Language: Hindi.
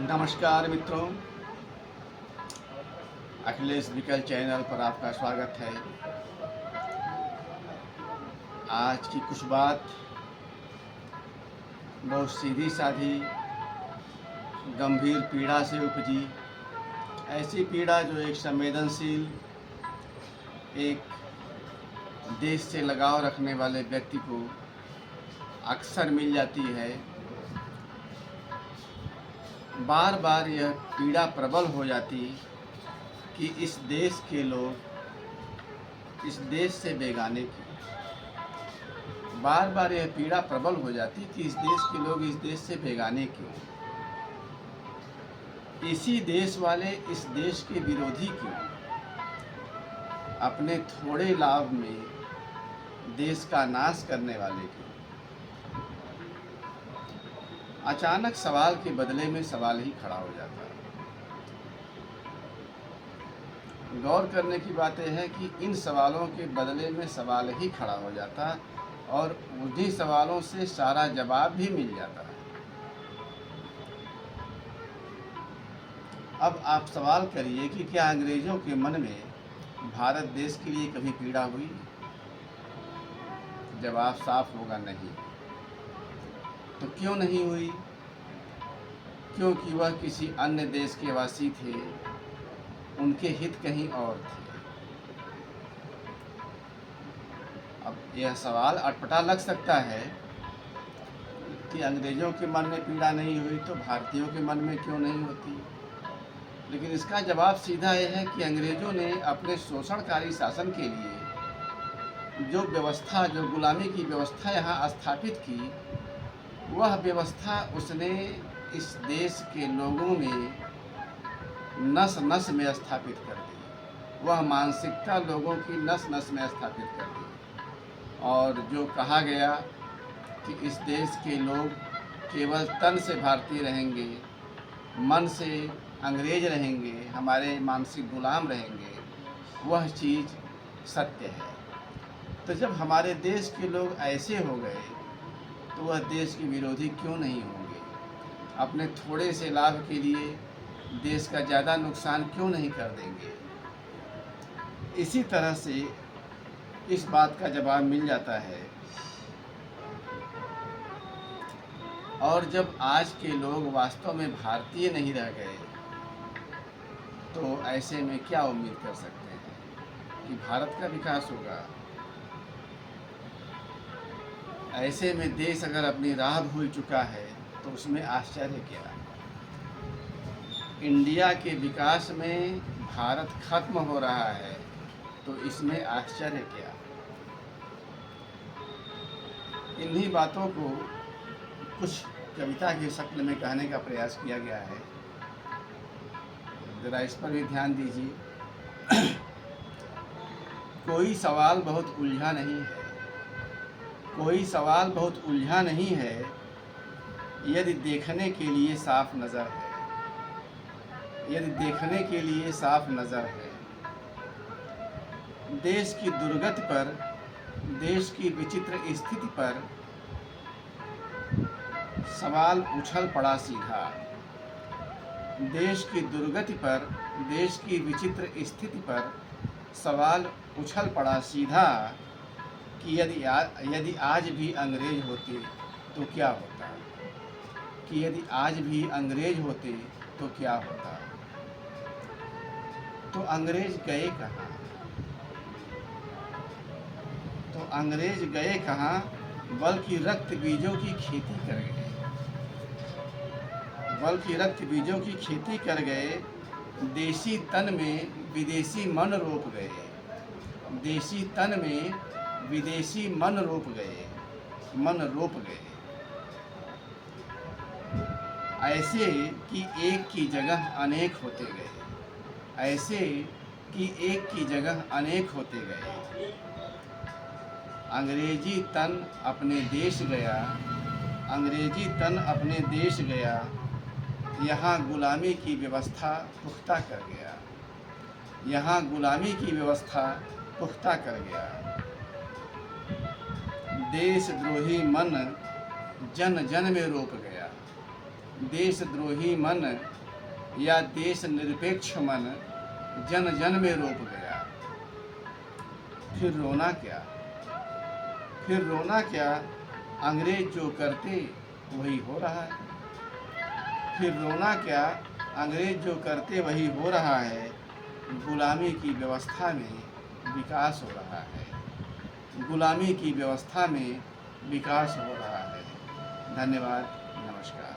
नमस्कार मित्रों, अखिलेश विकल चैनल पर आपका स्वागत है। आज की कुछ बात बहुत सीधी साधी गंभीर पीड़ा से उपजी, ऐसी पीड़ा जो एक संवेदनशील, एक देश से लगाव रखने वाले व्यक्ति को अक्सर मिल जाती है। बार बार यह पीड़ा प्रबल हो जाती कि इस देश के लोग इस देश से बेगाने क्यों। बार बार यह पीड़ा प्रबल हो जाती कि इस देश के लोग इस देश से बेगाने क्यों। इसी देश वाले इस देश के विरोधी क्यों। अपने थोड़े लाभ में देश का नाश करने वाले क्यों। अचानक सवाल के बदले में सवाल ही खड़ा हो जाता है। गौर करने की बात यह है कि इन सवालों के बदले में सवाल ही खड़ा हो जाता और उन्हीं सवालों से सारा जवाब भी मिल जाता है। अब आप सवाल करिए कि क्या अंग्रेजों के मन में भारत देश के लिए कभी पीड़ा हुई? जवाब साफ होगा, नहीं। तो क्यों नहीं हुई? क्योंकि वह किसी अन्य देश के वासी थे, उनके हित कहीं और थे। अब यह सवाल अटपटा लग सकता है कि अंग्रेजों के मन में पीड़ा नहीं हुई तो भारतीयों के मन में क्यों नहीं होती। लेकिन इसका जवाब सीधा यह है कि अंग्रेजों ने अपने शोषणकारी शासन के लिए जो व्यवस्था, जो गुलामी की व्यवस्था यहाँ स्थापित की, वह व्यवस्था उसने इस देश के लोगों में नस नस में स्थापित कर दी। वह मानसिकता लोगों की नस नस में स्थापित कर दी। और जो कहा गया कि इस देश के लोग केवल तन से भारतीय रहेंगे, मन से अंग्रेज रहेंगे, हमारे मानसिक गुलाम रहेंगे, वह चीज़ सत्य है। तो जब हमारे देश के लोग ऐसे हो गए तो वह देश के विरोधी क्यों नहीं होंगे? अपने थोड़े से लाभ के लिए देश का ज़्यादा नुकसान क्यों नहीं कर देंगे? इसी तरह से इस बात का जवाब मिल जाता है। और जब आज के लोग वास्तव में भारतीय नहीं रह गए तो ऐसे में क्या उम्मीद कर सकते हैं कि भारत का विकास होगा? ऐसे में देश अगर अपनी राह भूल चुका है तो उसमें आश्चर्य क्या? इंडिया के विकास में भारत खत्म हो रहा है तो इसमें आश्चर्य क्या? इन्हीं बातों को कुछ कविता के शक्ल में कहने का प्रयास किया गया है। ज़रा इस पर भी ध्यान दीजिए। कोई सवाल बहुत उलझा नहीं है, कोई सवाल बहुत उलझा नहीं है यदि देखने के लिए साफ नज़र है, यदि देखने के लिए साफ नज़र है। देश की दुर्गति पर, देश की विचित्र स्थिति पर सवाल उछल पड़ा सीधा। देश की दुर्गति पर, देश की विचित्र स्थिति पर सवाल उछल पड़ा सीधा कि यदि आज भी अंग्रेज होते तो क्या होता? कि यदि आज भी अंग्रेज होते तो क्या होता? तो अंग्रेज गए कहाँ? तो अंग्रेज गए कहाँ, बल्कि रक्त बीजों की खेती कर गए, बल्कि रक्त बीजों की खेती कर गए। देसी तन में विदेशी मन रोप गए, देसी तन में विदेशी मन रोप गए, मन रोप गए। ऐसे कि एक की जगह अनेक होते गए, ऐसे कि एक की जगह अनेक होते गए। अंग्रेजी तन अपने देश गया, अंग्रेजी तन अपने देश गया, यहाँ गुलामी की व्यवस्था पुख्ता कर गया, यहाँ गुलामी की व्यवस्था पुख्ता कर गया। देशद्रोही मन जन जन में रोप गया, देशद्रोही मन या देश निरपेक्ष मन जन जन में रोप गया। फिर रोना क्या, फिर रोना क्या, अंग्रेज जो करते वही हो रहा है। फिर रोना क्या, अंग्रेज जो करते वही हो रहा है। गुलामी की व्यवस्था में विकास हो रहा है, गुलामी की व्यवस्था में विकास हो रहा है। धन्यवाद, नमस्कार।